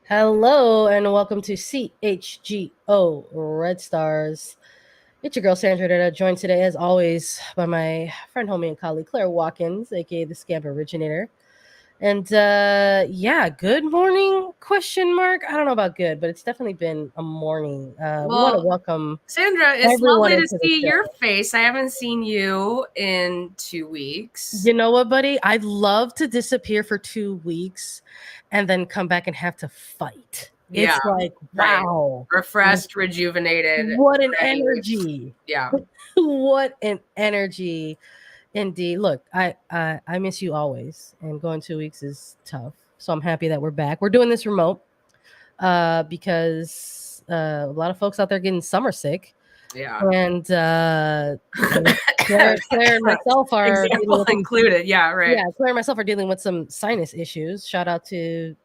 Hello and welcome to CHGO Red Stars. It's your girl Sandra, joined today as always by my friend, homie, and colleague Claire Watkins, aka the Scam Originator. And good morning? Question mark. I don't know about good, but it's definitely been a morning. We want to welcome Sandra, it's everyone lovely to into the see show. your face. I haven't seen you in 2 weeks. You know what, buddy? I'd love to disappear for 2 weeks and then come back and have to fight. Yeah, It's like, right. wow. Refreshed, rejuvenated. What an ready. energy. Yeah. What an energy indeed. Look, I miss you always, and going 2 weeks is tough. So I'm happy that we're back. We're doing this remote because a lot of folks out there getting summer sick. Yeah. And Claire and myself are example included. Yeah, right. Yeah, Claire and myself are dealing with some sinus issues. Shout out to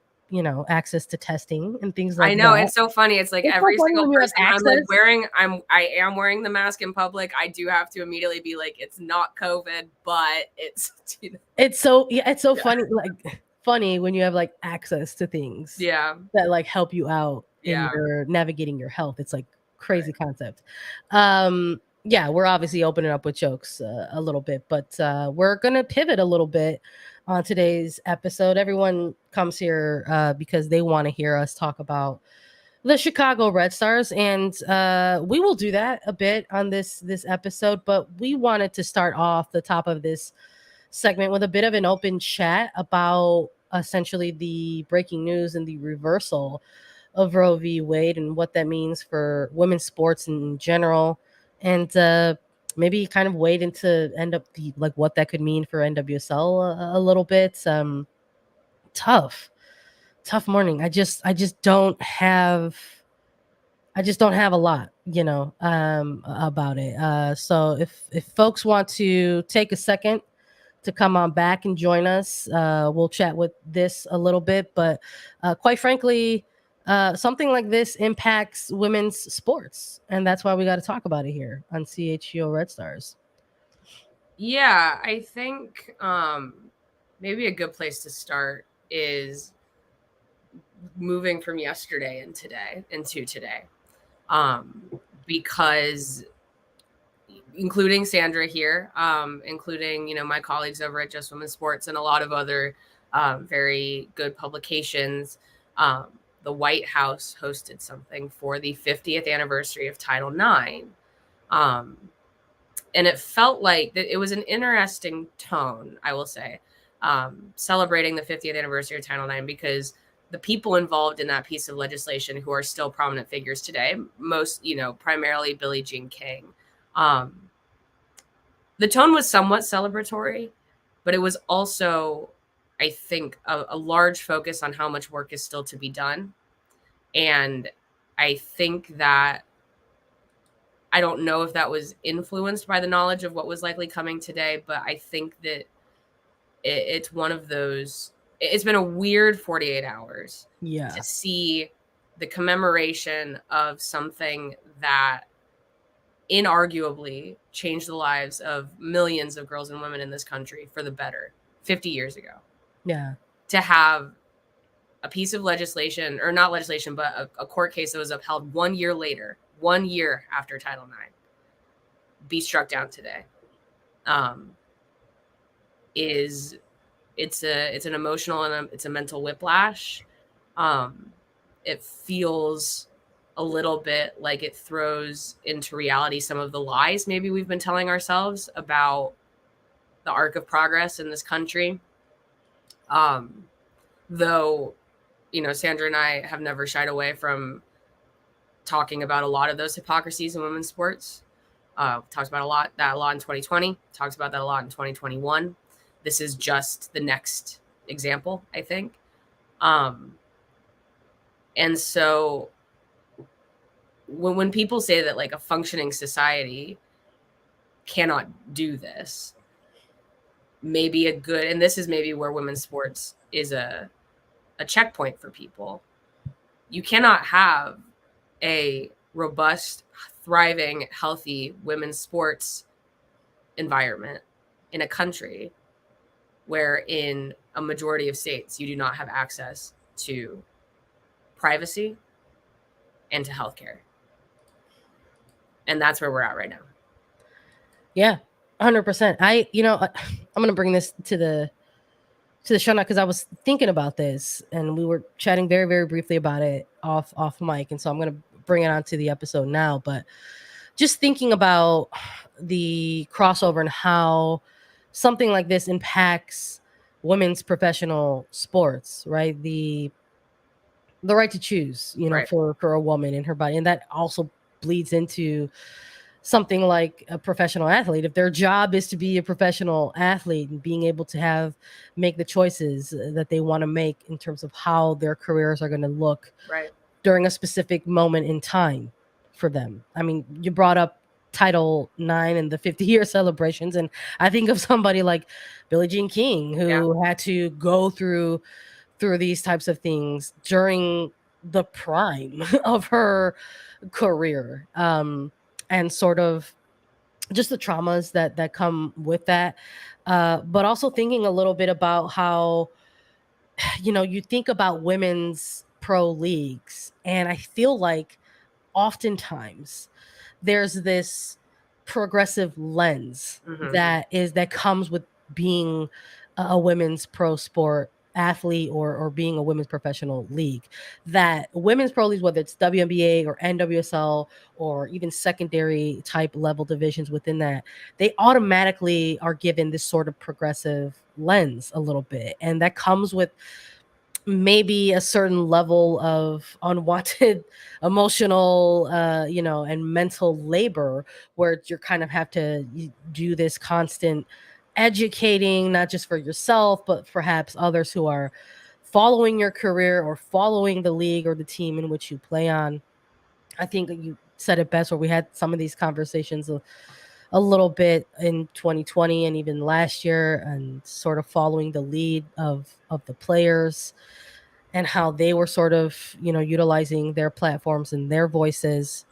access to testing and things like that. I know, it's so funny. It's like It's so every funny single when you have person I'm like access. I am wearing the mask in public. I do have to immediately be like, it's not COVID, but it's It's so funny, like funny when you have like access to things that like help you out in your navigating your health. It's like crazy concept. We're obviously opening up with jokes a little bit, but we're gonna pivot a little bit on today's episode. Everyone comes here because they want to hear us talk about the Chicago Red Stars, and we will do that a bit on this episode. But we wanted to start off the top of this segment with a bit of an open chat about essentially the breaking news and the reversal of Roe v. Wade and what that means for women's sports in general, and maybe kind of wade into what that could mean for NWSL a little bit. Tough morning. I just don't have a lot, about it. So if folks want to take a second to come on back and join us, we'll chat with this a little bit. But quite frankly, something like this impacts women's sports, and that's why we got to talk about it here on CHGO Red Stars. Yeah, I think maybe a good place to start is moving from yesterday into today. Because including Sandra here, including, my colleagues over at Just Women's Sports and a lot of other very good publications, the White House hosted something for the 50th anniversary of Title IX. And it felt like that it was an interesting tone, I will say, celebrating the 50th anniversary of Title IX, because the people involved in that piece of legislation who are still prominent figures today, most, primarily Billie Jean King. The tone was somewhat celebratory, but it was also, I think, a large focus on how much work is still to be done. And I think that, I don't know if that was influenced by the knowledge of what was likely coming today, but I think that it's one of those, it's been a weird 48 hours to see the commemoration of something that inarguably changed the lives of millions of girls and women in this country for the better 50 years ago. Yeah. To have a piece of legislation, or not legislation, but a court case that was upheld 1 year later, 1 year after Title IX, be struck down today, it's an emotional and it's a mental whiplash. It feels a little bit like it throws into reality some of the lies maybe we've been telling ourselves about the arc of progress in this country. Though, Sandra and I have never shied away from talking about a lot of those hypocrisies in women's sports. Talks about that a lot in 2020, talks about that a lot in 2021. This is just the next example, I think. And so when people say that like a functioning society cannot do this, maybe and this is maybe where women's sports is a checkpoint for people. You cannot have a robust, thriving, healthy women's sports environment in a country where in a majority of states you do not have access to privacy and to healthcare. And that's where we're at right now. Yeah, 100%. I'm going to bring this to the show now because I was thinking about this and we were chatting very, very briefly about it off mic. And so I'm going to bring it onto the episode now. But just thinking about the crossover and how something like this impacts women's professional sports, right? The right to choose, Right. for a woman in her body. And that also bleeds into something like a professional athlete. If their job is to be a professional athlete and being able to make the choices that they want to make in terms of how their careers are going to look right. during a specific moment in time for them. I mean, you brought up Title IX and the 50-year celebrations, and I think of somebody like Billie Jean King who had to go through these types of things during the prime of her career, and sort of just the traumas that come with that, but also thinking a little bit about how you think about women's pro leagues, and I feel like oftentimes there's this progressive lens that comes with being a women's pro sport athlete or being a women's professional league, that women's pro leagues, whether it's WNBA or NWSL or even secondary type level divisions within that, they automatically are given this sort of progressive lens a little bit. And that comes with maybe a certain level of unwanted emotional and mental labor, where you're kind of have to do this constant educating, not just for yourself but perhaps others who are following your career or following the league or the team in which you play on. I think you said it best, where we had some of these conversations a little bit in 2020 and even last year, and sort of following the lead of the players and how they were sort of, utilizing their platforms and their voices.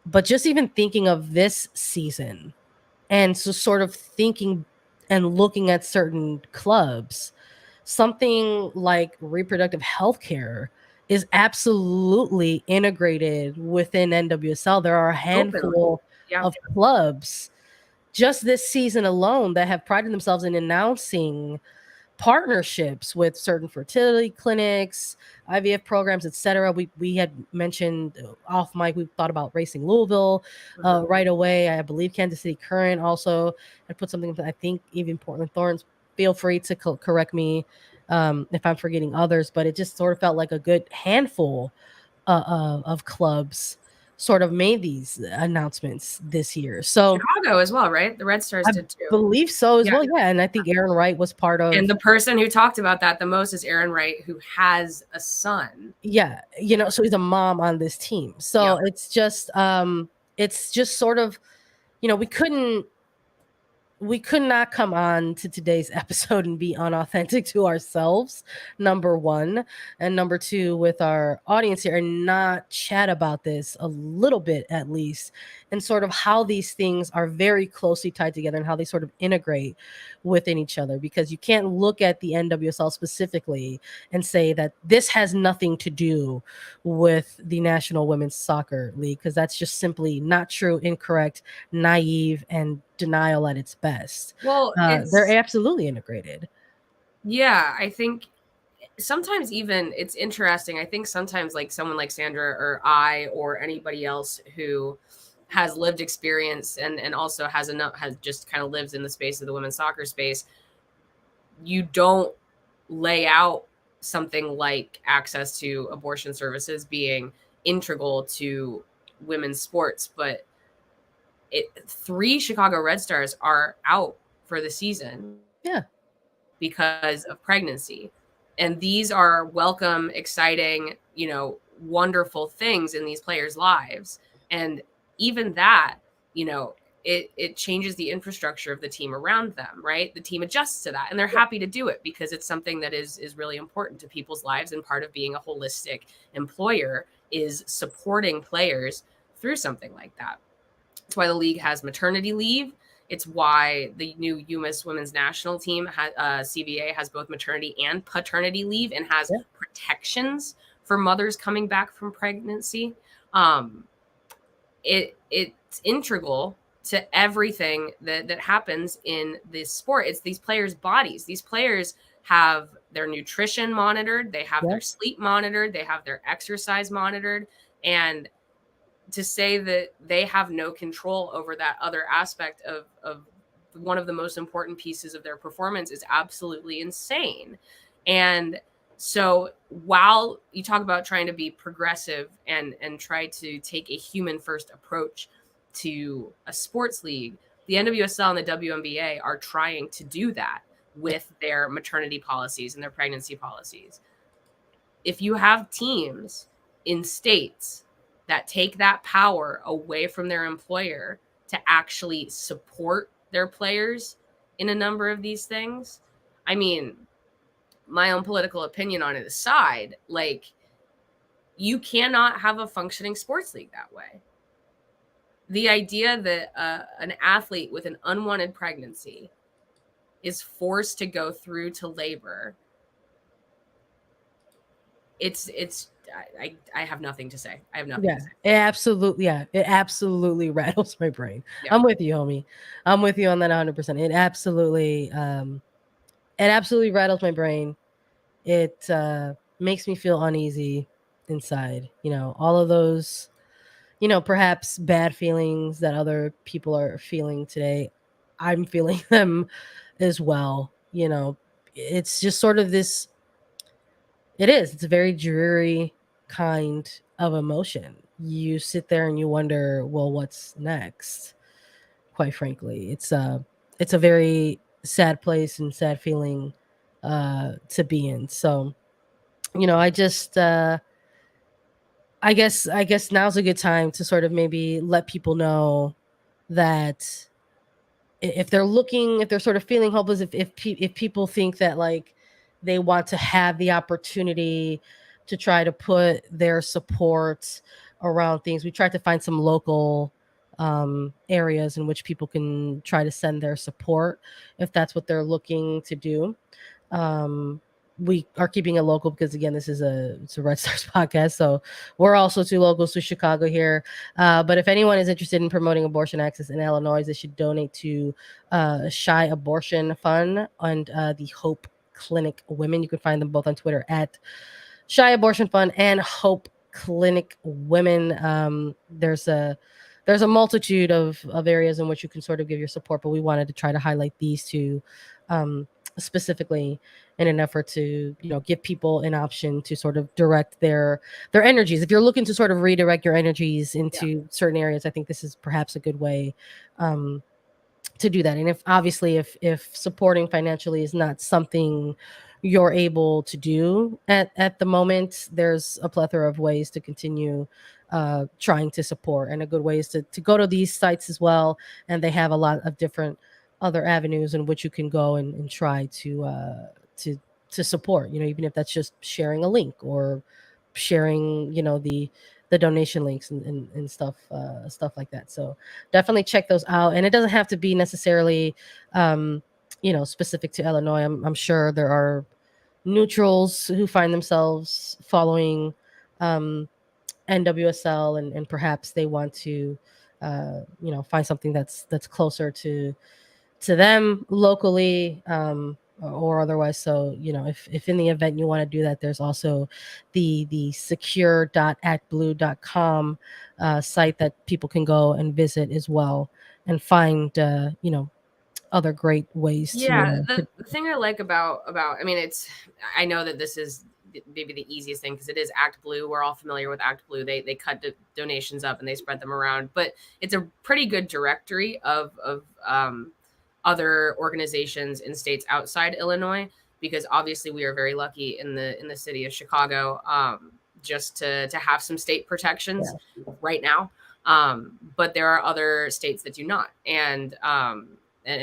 But just even thinking of this season, and so sort of thinking and looking at certain clubs, something like reproductive health care is absolutely integrated within NWSL. There are a handful of clubs just this season alone that have prided themselves in announcing partnerships with certain fertility clinics, IVF programs, etc. We had mentioned off mic, we thought about Racing Louisville right away. I believe Kansas City Current also had put something, I think even Portland Thorns. Feel free to correct me if I'm forgetting others, but it just sort of felt like a good handful of clubs sort of made these announcements this year. So Chicago as well, right? The Red Stars did too. I believe so as well. Yeah. And I think Aaron Wright was part of. And the person who talked about that the most is Aaron Wright, who has a son. Yeah. So he's a mom on this team. So it's just sort of, we could not come on to today's episode and be unauthentic to ourselves, number one, and number two, with our audience here, and not chat about this a little bit at least, and sort of how these things are very closely tied together and how they sort of integrate within each other. Because you can't look at the NWSL specifically and say that this has nothing to do with the National Women's Soccer League, because that's just simply not true, incorrect, naive, and denial at its best. Well, they're absolutely integrated. Yeah, I think sometimes even it's interesting. I think sometimes like someone like Sandra or I or anybody else who has lived experience and also has just kind of lives in the space of the women's soccer space, you don't lay out something like access to abortion services being integral to women's sports, but 3 Chicago Red Stars are out for the season. Yeah. Because of pregnancy. And these are welcome, exciting, wonderful things in these players' lives. And even that, it changes the infrastructure of the team around them, right? The team adjusts to that, and they're happy to do it because it's something that is really important to people's lives. And part of being a holistic employer is supporting players through something like that. That's why the league has maternity leave. It's why the new UMass women's national team, CVA, has both maternity and paternity leave and has protections for mothers coming back from pregnancy. It's integral to everything that happens in this sport. It's these players' bodies. These players have their nutrition monitored, they have their sleep monitored, they have their exercise monitored, and to say that they have no control over that other aspect of one of the most important pieces of their performance is absolutely insane. And so while you talk about trying to be progressive and try to take a human first approach to a sports league, the NWSL and the WNBA are trying to do that with their maternity policies and their pregnancy policies. If you have teams in states that take that power away from their employer to actually support their players in a number of these things, I mean, my own political opinion on it aside, like, you cannot have a functioning sports league that way. The idea that an athlete with an unwanted pregnancy is forced to go through to labor, I have nothing to say. I have nothing to say. It absolutely rattles my brain. I'm with you, homie. I'm with you on that 100%. It absolutely rattles my brain. It makes me feel uneasy inside. All of those, perhaps bad feelings that other people are feeling today, I'm feeling them as well. It's just sort of this, it's a very dreary kind of emotion. You sit there and you wonder, well, what's next? Quite frankly, it's a very sad place and sad feeling to be in. So, I just I guess now's a good time to sort of maybe let people know that if they're sort of feeling hopeless, if people think that like they want to have the opportunity to try to put their support around things, we tried to find some local areas in which people can try to send their support if that's what they're looking to do. We are keeping it local because, again, it's a Red Stars podcast, so we're also 2 locals to Chicago here. But if anyone is interested in promoting abortion access in Illinois, they should donate to Shy Abortion Fund and the Hope Clinic Women. You can find them both on Twitter at Shy Abortion Fund and Hope Clinic Women. There's a multitude of areas in which you can sort of give your support, but we wanted to try to highlight these two specifically in an effort to give people an option to sort of direct their energies. If you're looking to sort of redirect your energies into certain areas, I think this is perhaps a good way to do that. And if supporting financially is not something you're able to do at the moment, there's a plethora of ways to continue trying to support, and a good way is to go to these sites as well, and they have a lot of different other avenues in which you can go and try to support, even if that's just sharing a link or sharing the donation links and stuff like that. So definitely check those out, and it doesn't have to be necessarily specific to Illinois. I'm sure there are neutrals who find themselves following NWSL and perhaps they want to find something that's closer to them locally or otherwise. So if in the event you want to do that, there's also the secure.actblue.com site that people can go and visit as well and find other great ways the thing I like about I mean, I know that this is maybe the easiest thing because it is Act Blue. We're all familiar with Act Blue. They cut donations up and they spread them around, but it's a pretty good directory of other organizations in states outside Illinois, because obviously we are very lucky in the city of Chicago just to have some state protections right now. But there are other states that do not. And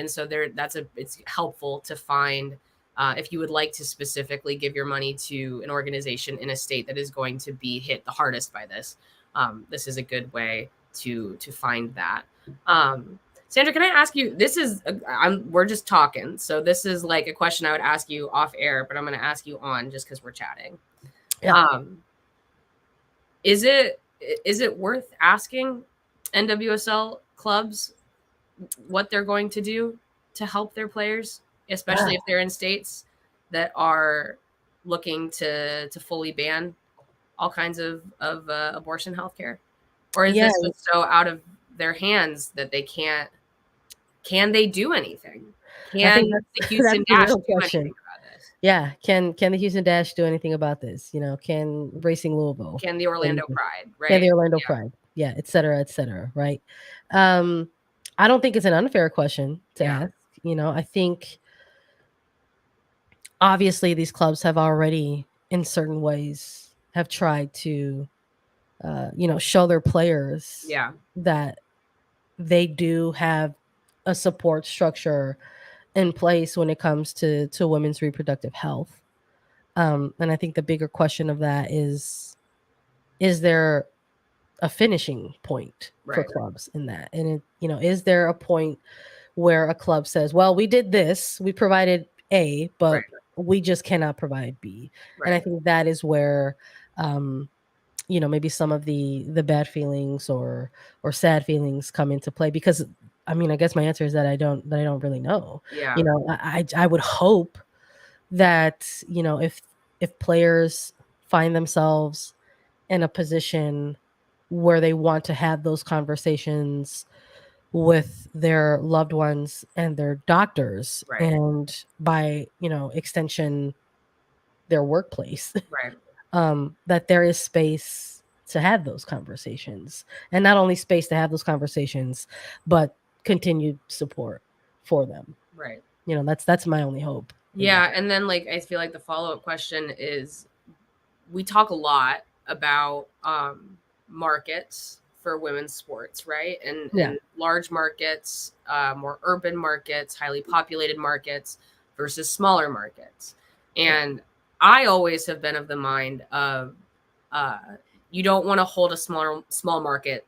so it's helpful to find if you would like to specifically give your money to an organization in a state that is going to be hit the hardest by this. This is a good way to find that. Sandra, can I ask you, we're just talking, so this is like a question I would ask you off air, but I'm going to ask you on just because we're chatting. is it worth asking NWSL clubs what they're going to do to help their players, especially if they're in states that are looking to fully ban all kinds of abortion healthcare? Or is this just so out of their hands that they can't? Can they do anything? Can the Houston Dash do anything about this? Yeah, can the Houston Dash do anything about this? Can Racing Louisville? Can the Orlando Pride? Right? Can the Orlando Pride? Yeah, et cetera, right? I don't think it's an unfair question to ask. I think obviously these clubs have already, in certain ways, have tried to, show their players that they do have a support structure in place when it comes to women's reproductive health. And I think the bigger question of that is there a finishing point for clubs in that? And is there a point where a club says, well, we did this, we provided A, but we just cannot provide B. And I think that is where maybe some of the bad feelings or sad feelings come into play, because I guess my answer is that I don't really know. I would hope that if players find themselves in a position where they want to have those conversations with their loved ones and their doctors, and by extension their workplace, that there is space to have those conversations, and not only space to have those conversations, but continued support for them. That's my only hope. And then I feel like the follow-up question is, we talk a lot about markets for women's sports, right? And large markets, more urban markets, highly populated markets versus smaller markets. And I always have been of the mind of you don't want to hold a small market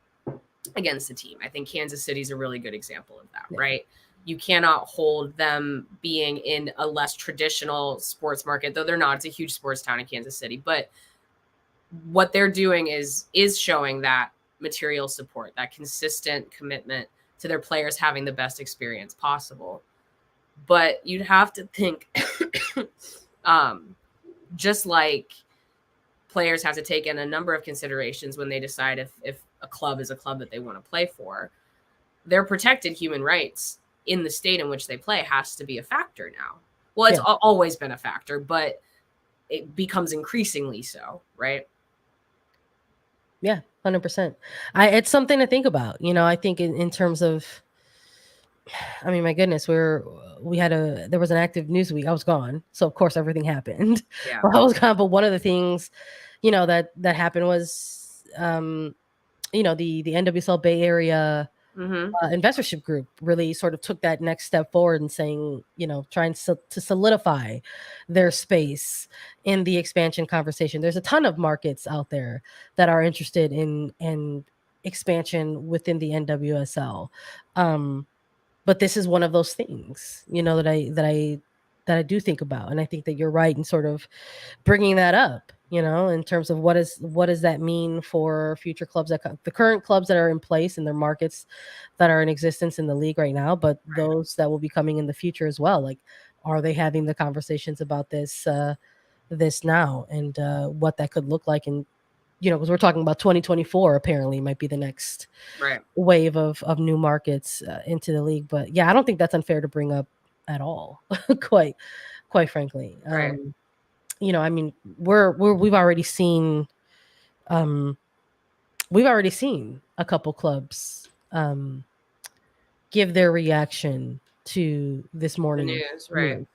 against a team. I think Kansas City is a really good example of that, right? You cannot hold them being in a less traditional sports market, though they're not. It's a huge sports town in Kansas City, but what they're doing is showing that material support, that consistent commitment to their players having the best experience possible. But you'd have to think, just like players have to take in a number of considerations when they decide if a club is a club that they want to play for, their protected human rights in the state in which they play has to be a factor now. Well, it's always been a factor, but it becomes increasingly so, right? Yeah, 100%. It's something to think about. I think in terms of, my goodness, there was an active news week. I was gone, so of course everything happened. Well, I was gone, but one of the things, that happened was, the NWSL Bay Area investorship group really sort of took that next step forward and saying, trying to solidify their space in the expansion conversation. There's a ton of markets out there that are interested in expansion within the NWSL. But this is one of those things, that I do think about. And I think that you're right in sort of bringing that up, in terms of what does that mean for future clubs, the current clubs that are in place in their markets that are in existence in the league right now, but those that will be coming in the future as well. Like, are they having the conversations about this now, and what that could look like? And, because we're talking about 2024 apparently might be the next wave of new markets into the league. But yeah, I don't think that's unfair to bring up at all. quite frankly. We've already seen a couple clubs give their reaction to this morning news, right?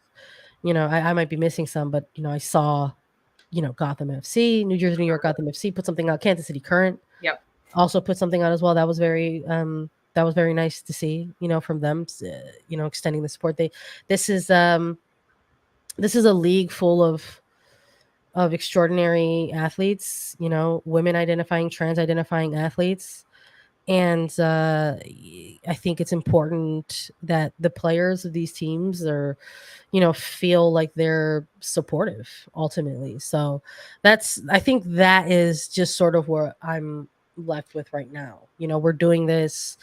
I might be missing some, but I saw Gotham FC, New York Gotham FC put something out. Kansas City Current also put something out as well. That was very nice to see, from them, extending the support. This is a league full of extraordinary athletes, women identifying, trans identifying athletes. And I think it's important that the players of these teams are, feel like they're supportive ultimately. So I think that is just sort of where I'm left with right now. We're doing this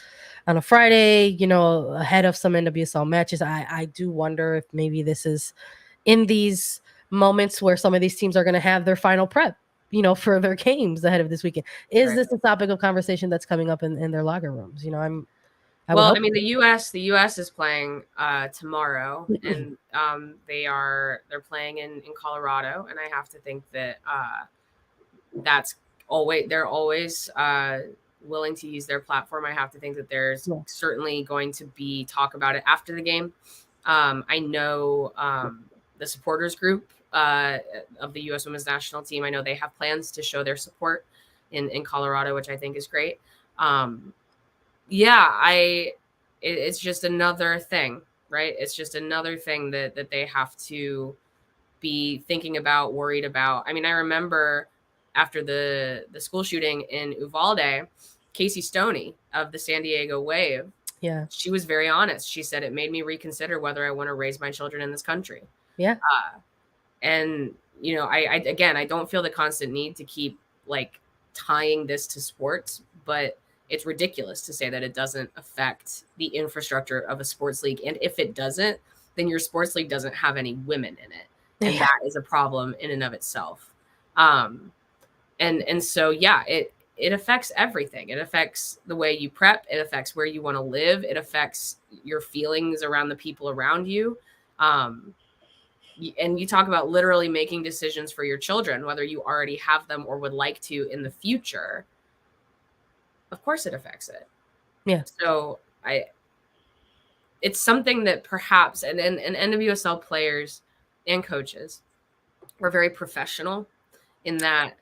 on a Friday, ahead of some NWSL matches. I do wonder if maybe this is in these moments where some of these teams are going to have their final prep, for their games ahead of this weekend. Is this a topic of conversation that's coming up in their locker rooms? I mean, the U.S. is playing tomorrow, and they're playing in Colorado, and I have to think that they're always willing to use their platform. I have to think that there's certainly going to be talk about it after the game. I know the supporters group of the U.S. Women's National Team, I know they have plans to show their support in Colorado, which I think is great. It's just another thing, right? It's just another thing that they have to be thinking about, worried about. I mean, I remember after the school shooting in Uvalde, Casey Stoney of the San Diego Wave, she was very honest. She said, it made me reconsider whether I want to raise my children in this country. And I don't feel the constant need to keep like tying this to sports, but it's ridiculous to say that it doesn't affect the infrastructure of a sports league. And if it doesn't, then your sports league doesn't have any women in it. And that is a problem in and of itself. And so, it affects everything. It affects the way you prep. It affects where you want to live. It affects your feelings around the people around you. And you talk about literally making decisions for your children, whether you already have them or would like to in the future. Of course it affects it. Yeah. So it's something that perhaps, and NWSL players and coaches are very professional in that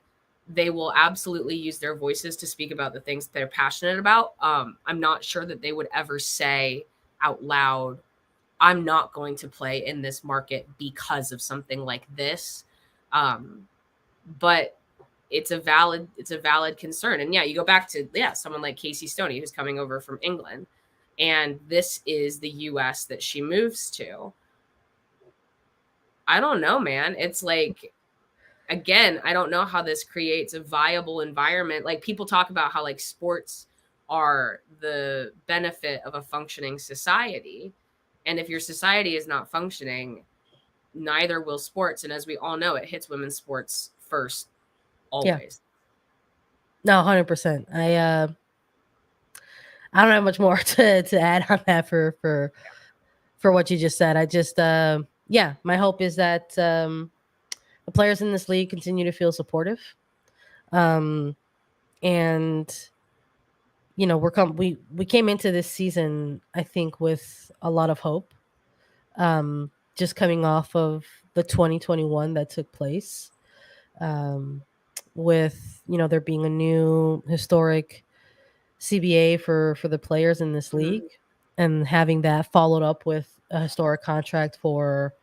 they will absolutely use their voices to speak about the things they're passionate about. I'm not sure that they would ever say out loud, I'm not going to play in this market because of something like this. But it's a valid concern. And you go back to, someone like Casey Stoney, who's coming over from England, and this is the US that she moves to. I don't know, man. It's like, again, I don't know how this creates a viable environment. Like, people talk about how like sports are the benefit of a functioning society. And if your society is not functioning, neither will sports. And as we all know, it hits women's sports first. Always. No, 100%. I don't have much more to add on that for what you just said. I just my hope is that the players in this league continue to feel supportive. And we came into this season, I think, with a lot of hope. Just coming off of the 2021 that took place. With there being a new historic CBA for the players in this league, and having that followed up with a historic contract for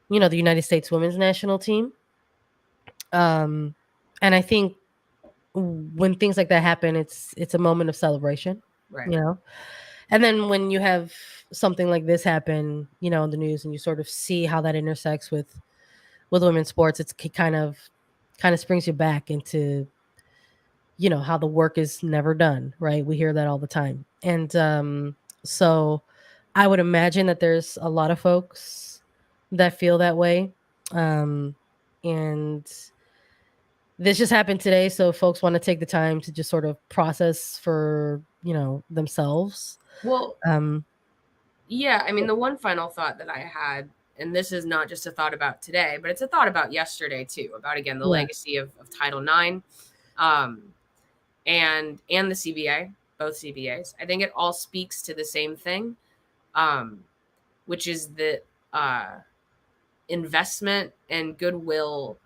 the United States Women's National Team. And I think when things like that happen, it's a moment of celebration, right? And then when you have something like this happen, in the news, and you sort of see how that intersects with women's sports, it's kind of springs you back into how the work is never done, right? We hear that all the time. And so I would imagine that there's a lot of folks that feel that way. And this just happened today, so folks want to take the time to just sort of process for themselves. Well, I mean, the one final thought that I had, and this is not just a thought about today, but it's a thought about yesterday too, about, again, the legacy of Title IX, and the CBA, both CBAs. I think it all speaks to the same thing, which is that investment and goodwill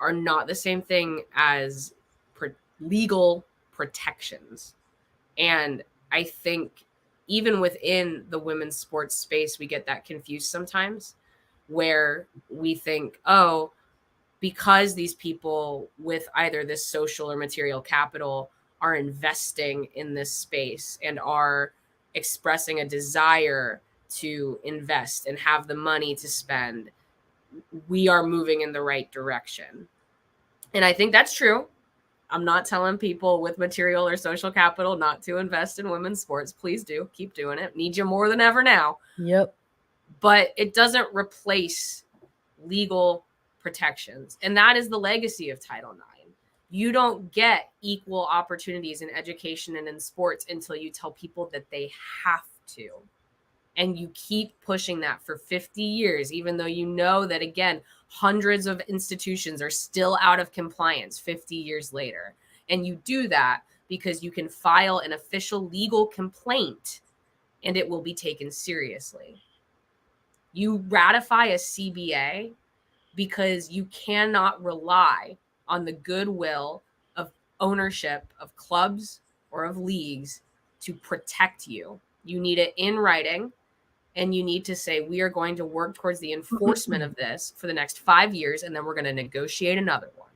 are not the same thing as legal protections. And I think even within the women's sports space, we get that confused sometimes, where we think, oh, because these people with either this social or material capital are investing in this space and are expressing a desire to invest and have the money to spend, we are moving in the right direction. And I think that's true. I'm not telling people with material or social capital not to invest in women's sports. Please do. Keep doing it. Need you more than ever now. Yep. But it doesn't replace legal protections. And that is the legacy of Title IX. You don't get equal opportunities in education and in sports until you tell people that they have to. And you keep pushing that for 50 years, even though you know that, again, hundreds of institutions are still out of compliance 50 years later. And you do that because you can file an official legal complaint and it will be taken seriously. You ratify a CBA because you cannot rely on the goodwill of ownership of clubs or of leagues to protect you. You need it in writing. And you need to say, we are going to work towards the enforcement of this for the next 5 years, and then we're going to negotiate another one.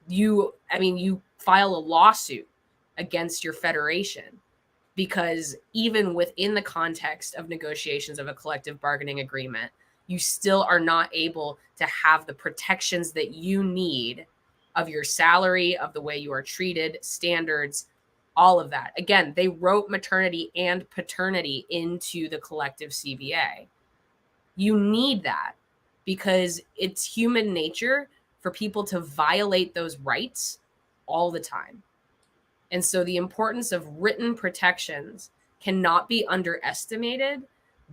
You file a lawsuit against your federation because even within the context of negotiations of a collective bargaining agreement, you still are not able to have the protections that you need of your salary, of the way you are treated, standards, all of that. Again, they wrote maternity and paternity into the collective CBA. You need that because it's human nature for people to violate those rights all the time. And so the importance of written protections cannot be underestimated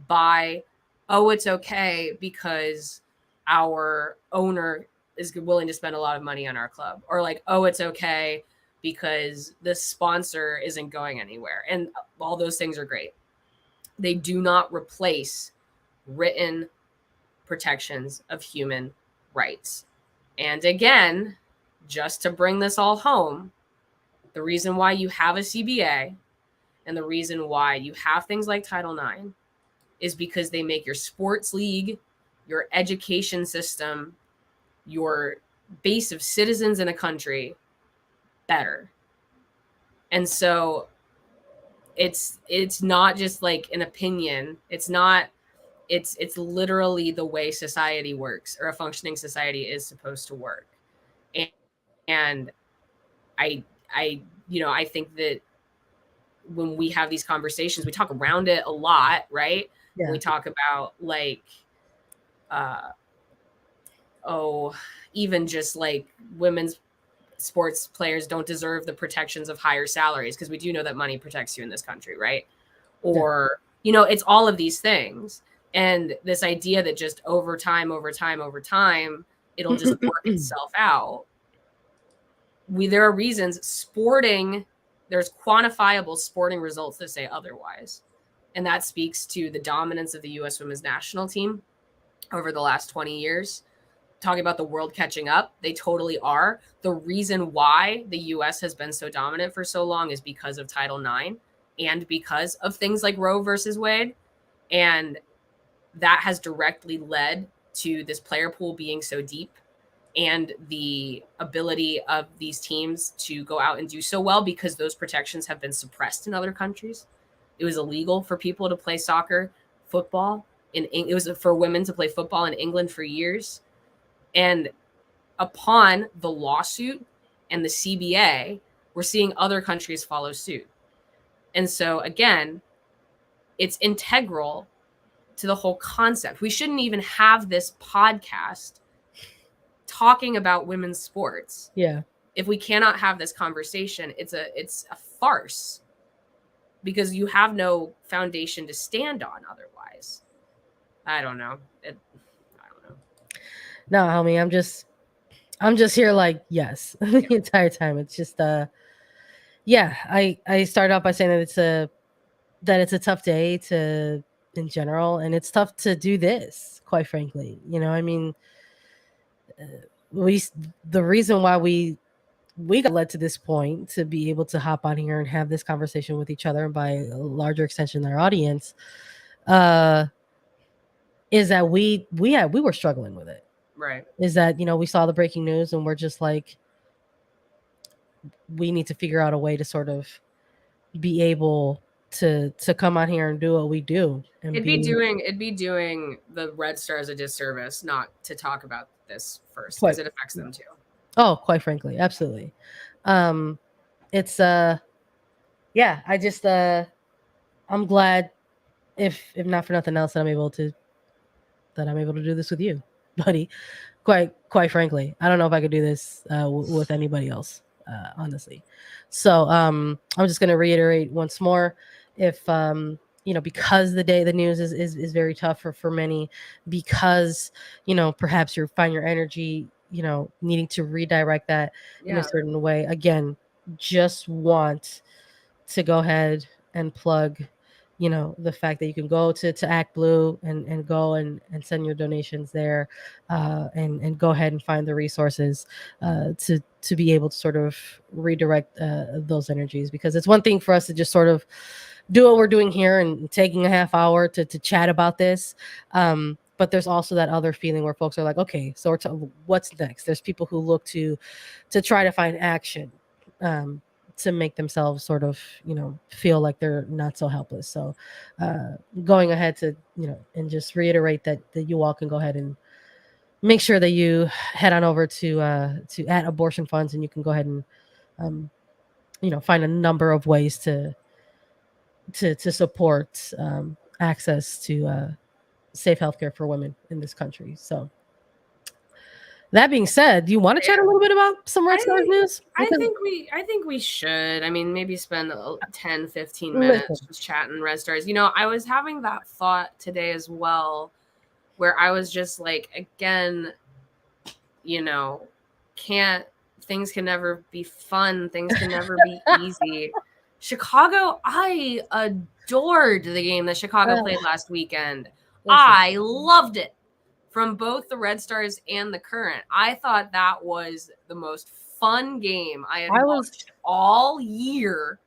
by, oh, it's okay because our owner is willing to spend a lot of money on our club, or like, oh, it's okay because the sponsor isn't going anywhere. And all those things are great. They do not replace written protections of human rights. And again, just to bring this all home, the reason why you have a CBA and the reason why you have things like Title IX is because they make your sports league, your education system, your base of citizens in a country better. And so it's not just like an opinion. It's literally the way society works, or a functioning society is supposed to work. And I think that when we have these conversations, we talk around it a lot, right? Yeah. We talk about like, even just like women's sports players don't deserve the protections of higher salaries, because we do know that money protects you in this country, right? Or, it's all of these things. And this idea that just over time, it'll just work itself out. There are reasons there's quantifiable sporting results that say otherwise. And that speaks to the dominance of the U.S. women's national team over the last 20 years. Talking about the world catching up, they totally are. The reason why the U.S. has been so dominant for so long is because of Title IX and because of things like Roe versus Wade. And that has directly led to this player pool being so deep and the ability of these teams to go out and do so well, because those protections have been suppressed in other countries. It was illegal for people to play soccer, football. It was for women to play football in England for years. And upon the lawsuit and the CBA, we're seeing other countries follow suit. And so, again, it's integral to the whole concept. We shouldn't even have this podcast talking about women's sports. Yeah. If we cannot have this conversation, it's a farce, because you have no foundation to stand on otherwise. I don't know. No, homie, I'm just here like, yes, the entire time. It's just I started off by saying that it's a tough day in general, and it's tough to do this, quite frankly. The reason why we got led to this point to be able to hop on here and have this conversation with each other, and by a larger extension our audience, is that we were struggling with it. Right. Is that, we saw the breaking news and we're just like, we need to figure out a way to sort of be able to come on here and do what we do. And it'd be doing the Red Stars a disservice not to talk about this first, because it affects them too. Oh, quite frankly, absolutely. It's yeah, I just I'm glad, if not for nothing else, that I'm able to do this with you, buddy. Quite frankly, I don't know if I could do this with anybody else, honestly. So I'm just going to reiterate once more, if because the news is very tough for many, because perhaps you find your energy needing to redirect that in a certain way. Again, just want to go ahead and plug the fact that you can go to Act Blue and go and send your donations there, and go ahead and find the resources to be able to sort of redirect those energies, because it's one thing for us to just sort of do what we're doing here and taking a half hour to chat about this, but there's also that other feeling where folks are like, okay, so what's next? There's people who look to try to find action, to make themselves sort of feel like they're not so helpless. So going ahead to and just reiterate that you all can go ahead and make sure that you head on over to at Abortion Funds, and you can go ahead and find a number of ways to support access to safe healthcare for women in this country. So that being said, do you want to chat a little bit about some Red Stars news? I think we should. I mean, maybe spend 10, 15 minutes just chatting Red Stars. I was having that thought today as well, where I was just like, again, things can never be fun. Things can never be easy. Chicago, I adored the game that Chicago played last weekend. I loved it. From both the Red Stars and the Current, I thought that was the most fun game I had watched all year.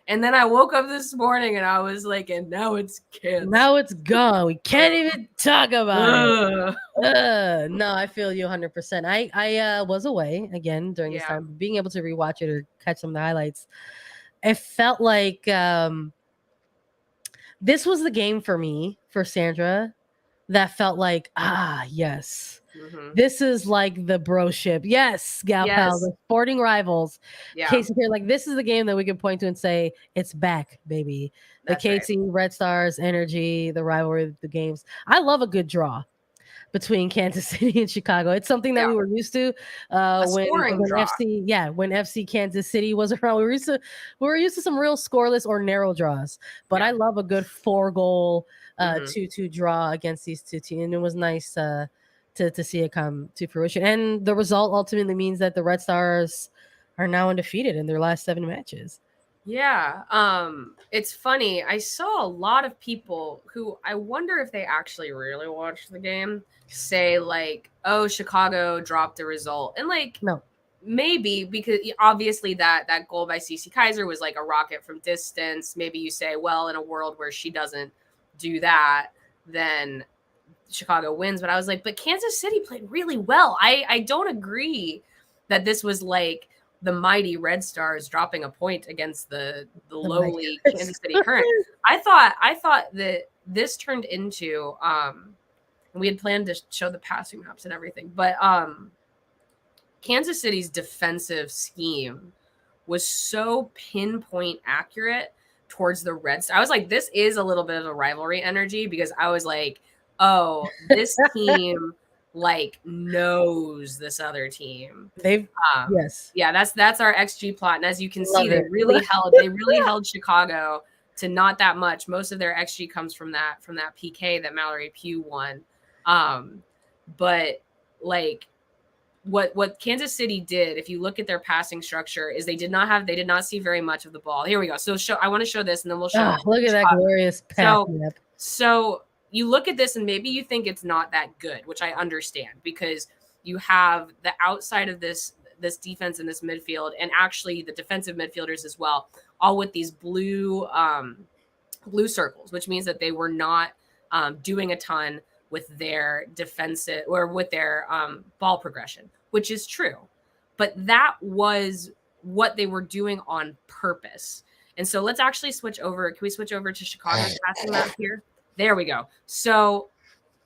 And then I woke up this morning and I was like, and now it's canceled. Now it's gone. We can't even talk about it. No, I feel you 100%. I was away again during this time. Being able to rewatch it or catch some of the highlights, it felt like this was the game for me, for Sandra, that felt like, yes, this is like the broship. Yes, gal pals, the sporting rivals. Casey here, like, this is the game that we can point to and say, it's back, baby. The Casey Red Stars energy, the rivalry, the games. I love a good draw between Kansas City and Chicago. It's something that we were used to when FC Kansas City was around. We were used to some real scoreless or narrow draws. But I love a good 4-goal 2-2 draw against these two teams. And it was nice to see it come to fruition. And the result ultimately means that the Red Stars are now undefeated in their last 7 matches. Yeah. It's funny. I saw a lot of people who, I wonder if they actually really watched the game, say like, oh, Chicago dropped the result. And like, no, maybe, because obviously that goal by CC Kaiser was like a rocket from distance. Maybe you say, well, in a world where she doesn't do that, then Chicago wins. But I was like, but Kansas City played really well. I don't agree that this was like the mighty Red Stars dropping a point against the lowly Kansas City Current. I thought that this turned into we had planned to show the passing maps and everything, but Kansas City's defensive scheme was so pinpoint accurate towards the Red Stars. I was like, this is a little bit of a rivalry energy, because I was like, oh, this team like knows this other team. They've that's our XG plot. And as you can see, they really held Chicago to not that much. Most of their XG comes from that PK that Mallory Pugh won. But like what Kansas City did, if you look at their passing structure, is they did not see very much of the ball. Here we go. So I want to show this, and then we'll show. Look at that glorious pass. So you look at this and maybe you think it's not that good, which I understand, because you have the outside of this defense in this midfield, and actually the defensive midfielders as well, all with these blue circles, which means that they were not doing a ton with their defensive or with their ball progression, which is true. But that was what they were doing on purpose. And so let's actually switch over. Can we switch over to Chicago's passing map here? There we go. So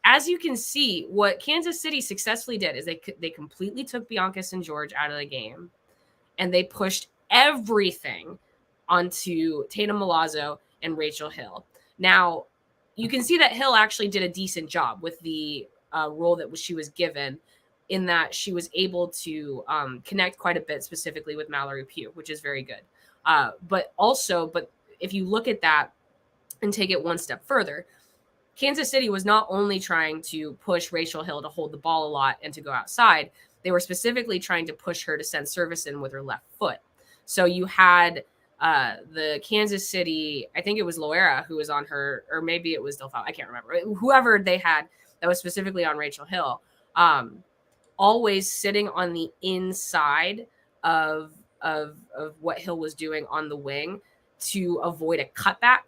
as you can see, what Kansas City successfully did is they completely took Bianca St. George out of the game, and they pushed everything onto Tatum Milazzo and Rachel Hill. Now, you can see that Hill actually did a decent job with the role that she was given, in that she was able to connect quite a bit, specifically with Mallory Pugh, which is very good. But if you look at that and take it one step further, Kansas City was not only trying to push Rachel Hill to hold the ball a lot and to go outside, they were specifically trying to push her to send service in with her left foot. So you had the Kansas City, I think it was Loera who was on her, or maybe it was Delphine, I can't remember. Whoever they had that was specifically on Rachel Hill, always sitting on the inside of what Hill was doing on the wing to avoid a cutback.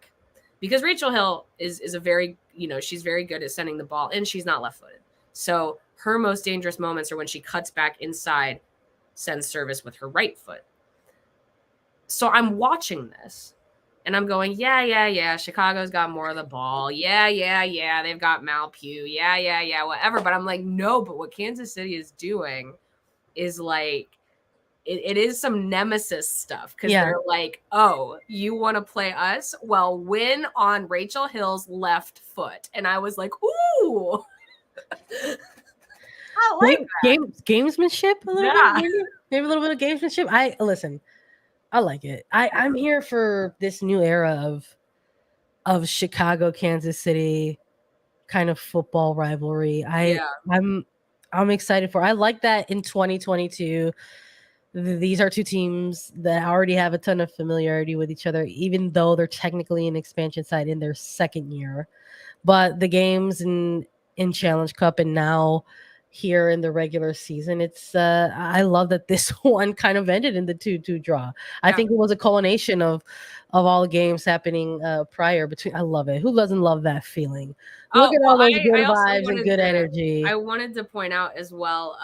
Because Rachel Hill is a very, she's very good at sending the ball, and she's not left-footed. So her most dangerous moments are when she cuts back inside, sends service with her right foot. So I'm watching this, and I'm going, yeah, Chicago's got more of the ball. Yeah, they've got Mal Pugh. Yeah, whatever. But I'm like, no, but what Kansas City is doing is like, it is some nemesis stuff, because they're like, oh, you want to play us? Well, win on Rachel Hill's left foot. And I was like, ooh. I like that. Gamesmanship a little bit, maybe a little bit of gamesmanship. I like it. I'm here for this new era of Chicago, Kansas City kind of football rivalry. I'm excited for. I like that in 2022. These are two teams that already have a ton of familiarity with each other, even though they're technically an expansion side in their second year. But the games in Challenge Cup and now here in the regular season, it's I love that this one kind of ended in the 2-2 draw. I think it was a culmination of all the games happening prior between. I love it. Who doesn't love that feeling? Look at all those good vibes and good energy. I wanted to point out as well,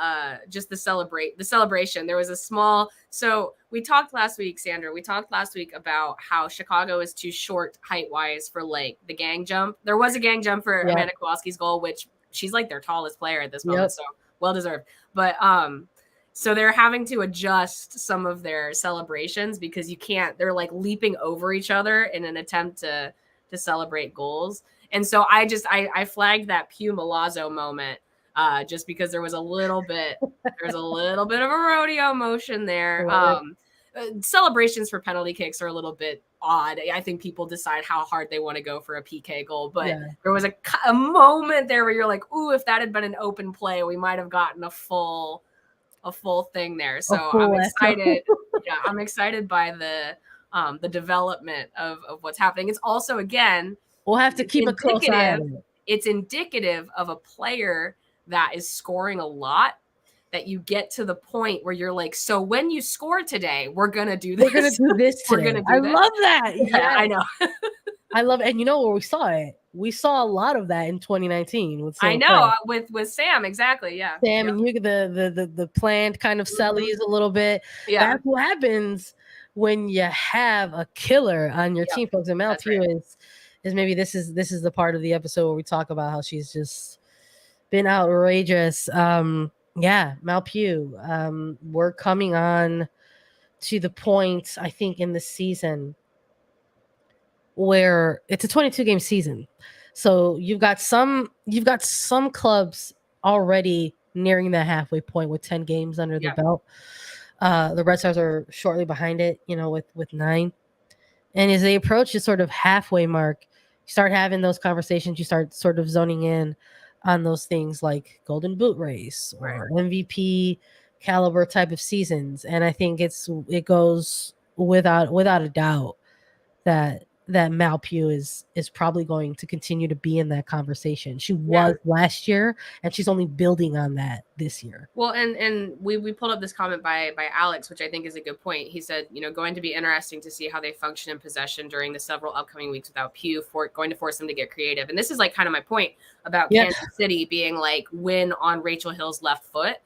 just the celebration. There was a small. So we talked last week, Sandra. We talked last week about how Chicago is too short height wise for like the gang jump. There was a gang jump for Amanda Kowalski's goal, which she's like their tallest player at this moment, so well deserved. But so they're having to adjust some of their celebrations because you can't. They're like leaping over each other in an attempt to celebrate goals. And so I flagged that Pugh Milazzo moment just because there was a little bit of a rodeo motion there. Celebrations for penalty kicks are a little bit odd. I think people decide how hard they want to go for a PK goal, but there was a moment there where you're like, ooh, if that had been an open play, we might have gotten a full thing there. So I'm excited. I'm excited by the development of what's happening. It's also, again, we'll have to keep a close eye on it. It's indicative of a player that is scoring a lot, that you get to the point where you're like, so when you score today, we're going to do this. We're going to do this today. I love that. Yeah, I know. I love it. And you know where we saw it? We saw a lot of that in 2019 with Sam. I know, with Sam, exactly, yeah. Sam and you, the planned kind of sellies a little bit. Yeah. That's what happens when you have a killer on your team, folks. And Mal Pugh is maybe this is the part of the episode where we talk about how she's just been outrageous. Mal Pugh. We're coming on to the point, I think, in the season where it's a 22-game season. So you've got some clubs already nearing that halfway point with 10 games under the belt. The Red Stars are shortly behind it, with 9. And as they approach the sort of halfway mark, you start having those conversations. You start sort of zoning in on those things like Golden Boot race or MVP caliber type of seasons. And I think it goes without a doubt that Mal Pugh is probably going to continue to be in that conversation. She was last year, and she's only building on that this year. Well, and we pulled up this comment by Alex, which I think is a good point. He said, going to be interesting to see how they function in possession during the several upcoming weeks without Pugh, going to force them to get creative. And this is like kind of my point about Kansas City being like win on Rachel Hill's left foot.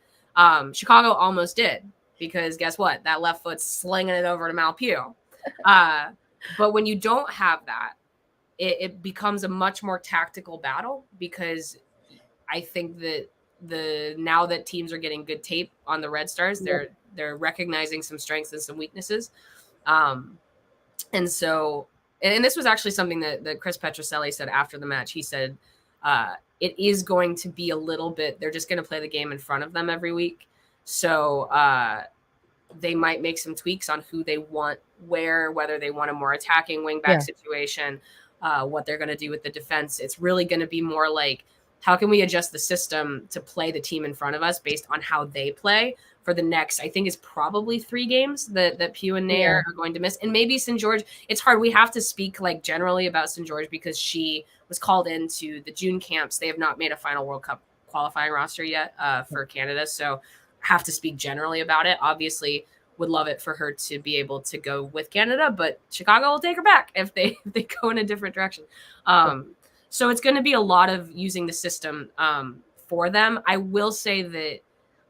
Chicago almost did. because guess what? That left foot's slinging it over to Malpew. But when you don't have that, it becomes a much more tactical battle, because I think that now that teams are getting good tape on the Red Stars, they're recognizing some strengths and some weaknesses. And so, and this was actually something that Chris Petroselli said after the match. He said, it is going to be a little bit, they're just going to play the game in front of them every week. So they might make some tweaks on who they want whether they want a more attacking wingback situation, what they're going to do with the defense. It's really going to be more like, how can we adjust the system to play the team in front of us based on how they play for the next, I think, is probably 3 games that Pew and Nair are going to miss. And maybe St. George, it's hard. We have to speak like generally about St. George because she was called into the June camps. They have not made a final World Cup qualifying roster yet for Canada. So have to speak generally about it. Obviously would love it for her to be able to go with Canada, but Chicago will take her back if they go in a different direction. So it's going to be a lot of using the system for them. I will say that,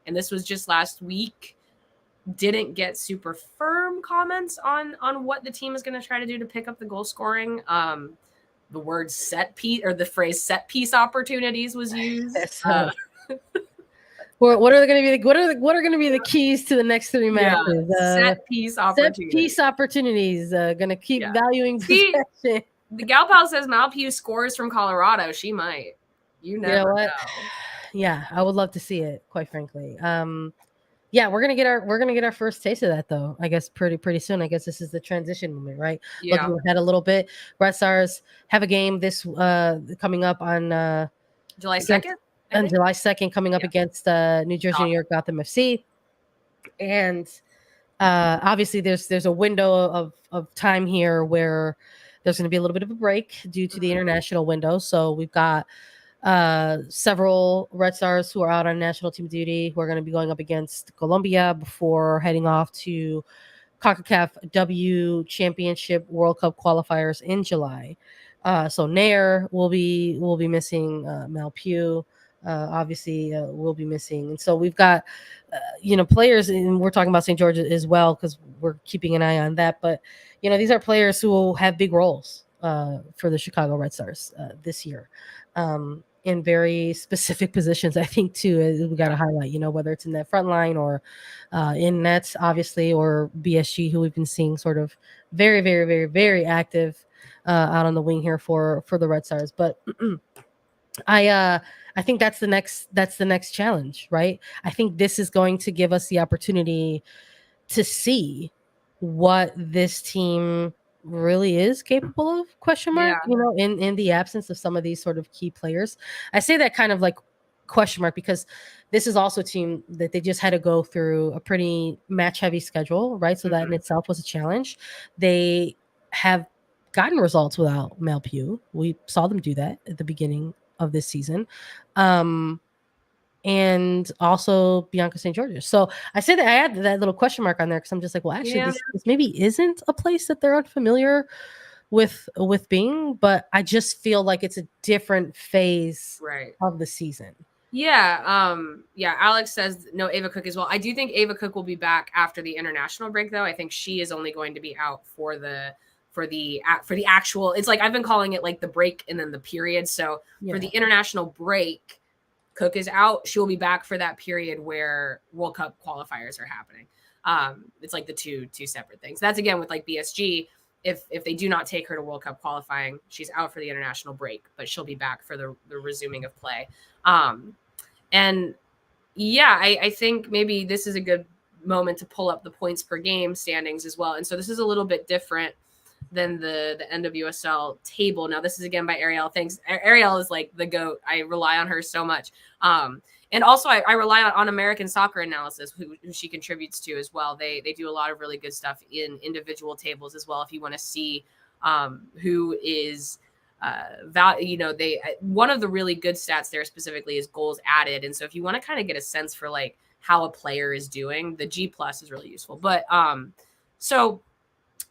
and this was just last week, didn't get super firm comments on what the team is going to try to do to pick up the goal scoring. The word set piece, or the phrase set piece opportunities, was used. What are going to be what are going to be the keys to the next 3 matches? Set piece opportunities. Set piece opportunities. Going to keep valuing possession. The Gal Pal says Malpew scores from Colorado. She might. You never know. Yeah, I would love to see it, quite frankly. Yeah, we're gonna get our first taste of that, though. I guess pretty soon. I guess this is the transition moment, right? Yeah. Looking ahead a little bit. Red Stars have a game this coming up on July 2nd. On July 2nd, coming up against New Jersey, New York, Gotham FC, and obviously there's a window of time here where there's going to be a little bit of a break due to the international window. So we've got several Red Stars who are out on national team duty who are going to be going up against Colombia before heading off to CONCACAF W Championship World Cup qualifiers in July. So Nair will be missing, Malpew obviously will be missing, and so we've got players, and we're talking about St. George as well because we're keeping an eye on that. But these are players who will have big roles for the Chicago Red Stars this year. In very specific positions, I think, too, we got to highlight, whether it's in that front line or in nets, obviously, or BSG, who we've been seeing sort of very, very, very, very active out on the wing here for the Red Stars. But I think that's the next challenge, right? I think this is going to give us the opportunity to see what this team really is capable of, ? In the absence of some of these sort of key players. I say that kind of like question mark because this is also a team that they just had to go through a pretty match heavy schedule, right? So that in itself was a challenge. They have gotten results without Malpew. We saw them do that at the beginning of this season. And also Bianca St. George's. So I say that I add that little question mark on there because I'm just like, well, actually, this maybe isn't a place that they're unfamiliar with being, but I just feel like it's a different phase of the season. Yeah. Alex says no Ava Cook as well. I do think Ava Cook will be back after the international break, though. I think she is only going to be out for the actual. It's like I've been calling it like the break and then the period. So for the international break, Cook is out. She will be back for that period where World Cup qualifiers are happening. It's like the two separate things. That's again with like BSG. If they do not take her to World Cup qualifying, she's out for the international break, but she'll be back for the resuming of play. And yeah, I think maybe this is a good moment to pull up the points per game standings as well. And so this is a little bit different than the NWSL table. Now, this is again by Ariel. Thanks. Ariel is like the GOAT. I rely on her so much. And also I rely on American Soccer Analysis, who she contributes to as well. They do a lot of really good stuff in individual tables as well. If you want to see who is one of the really good stats there specifically is goals added. And so if you want to kind of get a sense for like how a player is doing, the G+ is really useful. But so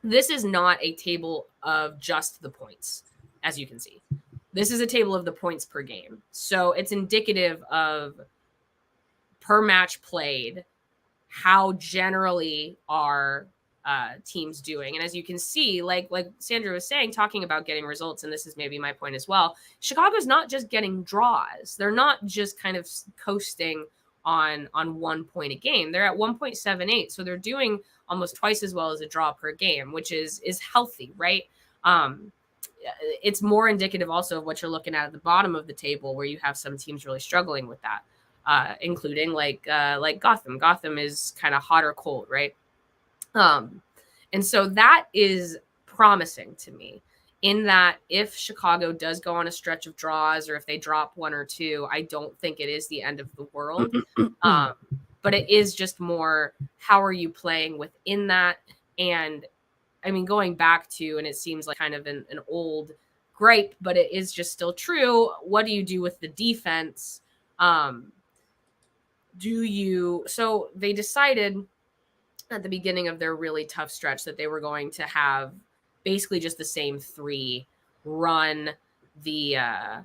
this is not a table of just the points, as you can see. This is a table of the points per game. So it's indicative of per match played how generally are teams doing. And as you can see, like Sandra was saying, talking about getting results, and this is maybe my point as well, Chicago's not just getting draws. They're not just kind of coasting on 1 point a game. They're at 1.78. So they're doing almost twice as well as a draw per game, which is healthy, right? It's more indicative also of what you're looking at the bottom of the table, where you have some teams really struggling with that, including like Gotham. Gotham is kind of hot or cold, right? And so that is promising to me, in that if Chicago does go on a stretch of draws, or if they drop 1 or 2, I don't think it is the end of the world. But it is just more, how are you playing within that? And I mean, going back to, and it seems like kind of an old gripe, but it is just still true. What do you do with the defense? So they decided at the beginning of their really tough stretch that they were going to have basically just the same 3 run the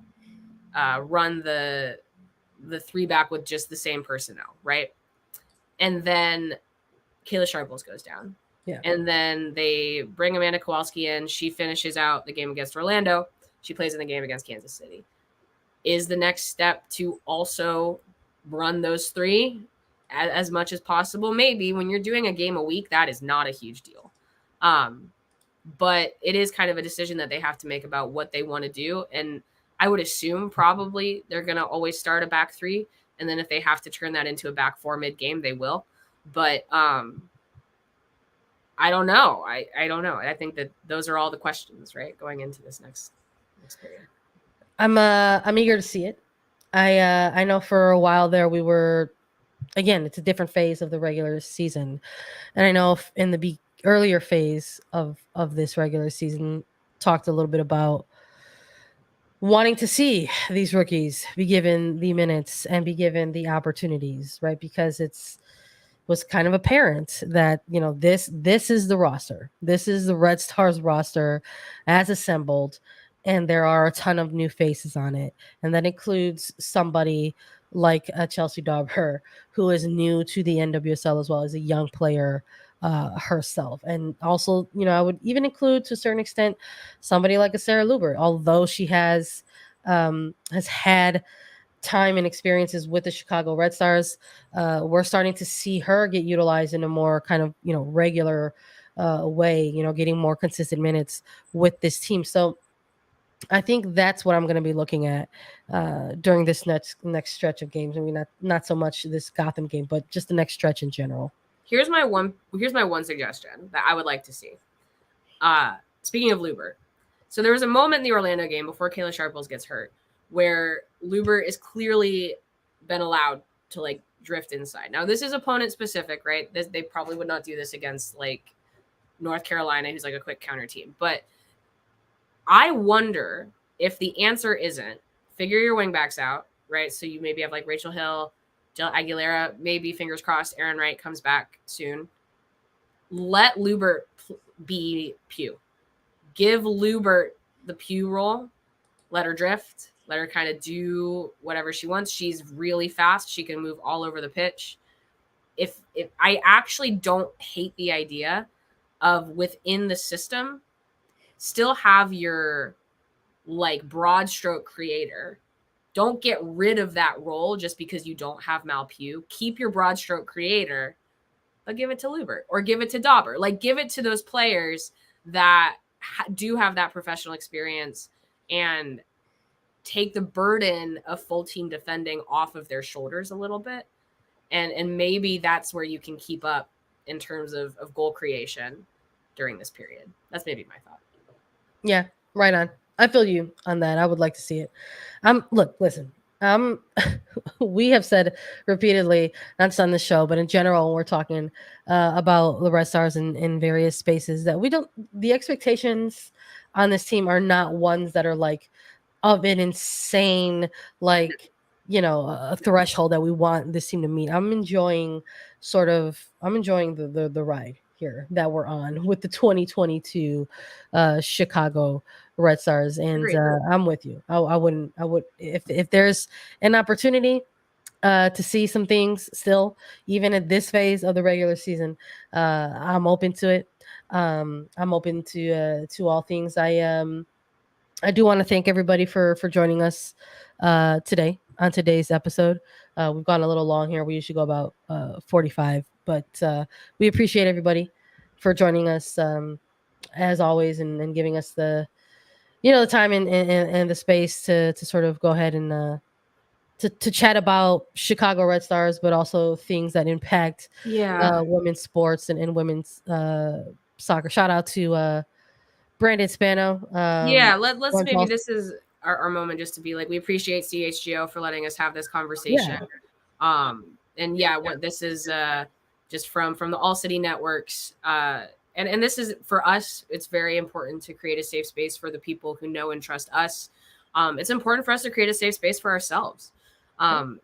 3 back with just the same personnel, right? And then Kayla Sharples goes down. Yeah. And then they bring Amanda Kowalski in. She finishes out the game against Orlando. She plays in the game against Kansas City. Is the next step to also run those 3 as much as possible? Maybe. When you're doing a game a week, that is not a huge deal. But it is kind of a decision that they have to make about what they want to do. And I would assume probably they're going to always start a back 3. And then if they have to turn that into a back 4 mid-game, they will. But I don't know. I don't know. I think that those are all the questions, right, going into this next period. I'm eager to see it. I know for a while there we were, again, it's a different phase of the regular season, and I know in the earlier phase of this regular season, talked a little bit about wanting to see these rookies be given the minutes and be given the opportunities, right? Because was kind of apparent that, this is the roster. This is the Red Stars roster as assembled, and there are a ton of new faces on it. And that includes somebody like Chelsea Dauber, who is new to the NWSL as well, as a young player herself. And also, I would even include, to a certain extent, somebody like a Sarah Lubert, although she has had time and experiences with the Chicago Red Stars. We're starting to see her get utilized in a more kind of, regular way, getting more consistent minutes with this team. So I think that's what I'm going to be looking at during this next stretch of games. I mean, not so much this Gotham game, but just the next stretch in general. Here's my one suggestion that I would like to see. Speaking of Lubert, so there was a moment in the Orlando game before Kayla Sharples gets hurt where Lubert is clearly been allowed to drift inside. Now, this is opponent specific, right? They probably would not do this against North Carolina, who's a quick counter team. But I wonder if the answer isn't figure your wingbacks out, right? So you maybe have Rachel Hill, Jill Aguilera, maybe, fingers crossed, Aaron Wright comes back soon. Let Lubert be Pugh. Give Lubert the Pugh role. Let her drift. Let her kind of do whatever she wants. She's really fast. She can move all over the pitch. If I actually don't hate the idea of within the system, still have your broad stroke creator. Don't get rid of that role just because you don't have Mal Pugh. Keep your broad stroke creator, but give it to Lubert or give it to Dauber. Give it to those players that do have that professional experience and take the burden of full team defending off of their shoulders a little bit. And maybe that's where you can keep up in terms of goal creation during this period. That's maybe my thought. Yeah, right on. I feel you on that. I would like to see it. Listen, we have said repeatedly, not just on the show, but in general, when we're talking about the Red Stars in various spaces, that the expectations on this team are not ones that are of an insane, a threshold that we want this team to meet. I'm enjoying the ride here that we're on with the 2022 Chicago Red Stars, and I'm with you. I would if there's an opportunity to see some things still, even at this phase of the regular season. I'm open to it. I'm open to all things. I do want to thank everybody for joining us today on today's episode. We've gone a little long here. We usually go about 45, but we appreciate everybody for joining us as always, and giving us the the time and the space to sort of go ahead and to chat about Chicago Red Stars, but also things that impact women's sports and women's soccer. Shout out to Brandon Spano. Let's maybe this is our moment just to be like, we appreciate CHGO for letting us have this conversation. What this is just from the All City Networks. And this is, for us, it's very important to create a safe space for the people who know and trust us. It's important for us to create a safe space for ourselves. So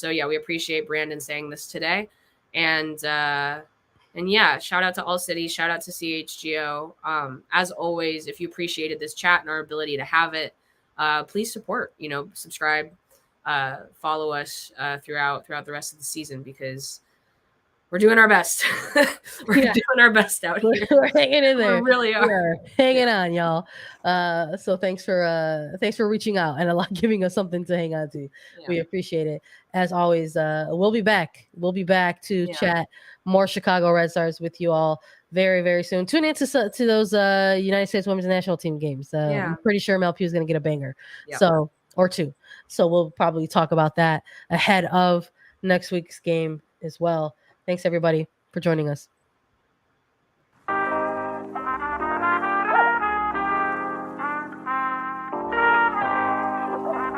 we appreciate Brandon saying this today. And shout out to All City, shout out to CHGO. As always, if you appreciated this chat and our ability to have it, please support, subscribe, follow us throughout the rest of the season, because we're doing our best. We're doing our best out here. We're hanging in there. We really are. We're hanging on, y'all. So thanks for reaching out and giving us something to hang on to. Yeah. We appreciate it. As always, we'll be back. We'll be back to chat more Chicago Red Stars with you all very, very soon. Tune in to those United States Women's National Team games. I'm pretty sure Mel Pugh is going to get a banger. Yep. Or two. So we'll probably talk about that ahead of next week's game as well. Thanks, everybody, for joining us.